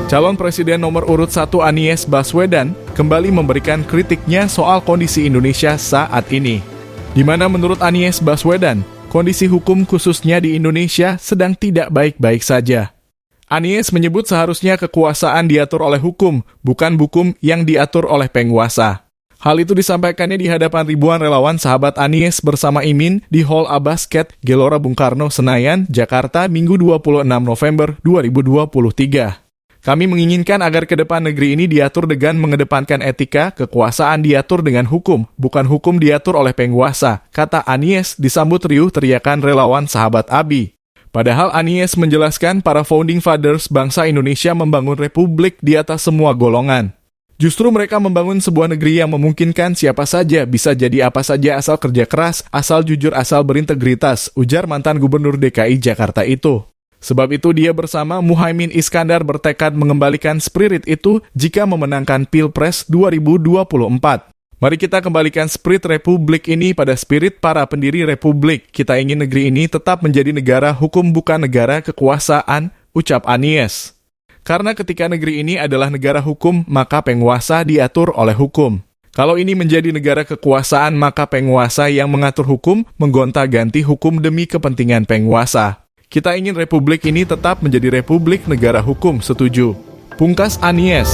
Calon Presiden nomor urut 1 Anies Baswedan kembali memberikan kritiknya soal kondisi Indonesia saat ini. Di mana menurut Anies Baswedan, kondisi hukum khususnya di Indonesia sedang tidak baik-baik saja. Anies menyebut seharusnya kekuasaan diatur oleh hukum, bukan hukum yang diatur oleh penguasa. Hal itu disampaikannya di hadapan ribuan relawan sahabat Anies bersama Imin di Hall A-Basket Gelora Bung Karno, Senayan, Jakarta, Minggu 26 November 2023. Kami menginginkan agar ke depan negeri ini diatur dengan mengedepankan etika, kekuasaan diatur dengan hukum, bukan hukum diatur oleh penguasa, kata Anies disambut riuh teriakan relawan sahabat ABI. Padahal Anies menjelaskan para founding fathers bangsa Indonesia membangun republik di atas semua golongan. Justru mereka membangun sebuah negeri yang memungkinkan siapa saja bisa jadi apa saja asal kerja keras, asal jujur, asal berintegritas, ujar mantan Gubernur DKI Jakarta itu. Sebab itu dia bersama Muhaimin Iskandar bertekad mengembalikan spirit itu jika memenangkan Pilpres 2024. Mari kita kembalikan spirit republik ini pada spirit para pendiri republik. Kita ingin negeri ini tetap menjadi negara hukum bukan negara kekuasaan, ucap Anies. Karena ketika negeri ini adalah negara hukum, maka penguasa diatur oleh hukum. Kalau ini menjadi negara kekuasaan, maka penguasa yang mengatur hukum menggonta-ganti hukum demi kepentingan penguasa. Kita ingin republik ini tetap menjadi republik negara hukum, setuju. Pungkas Anies.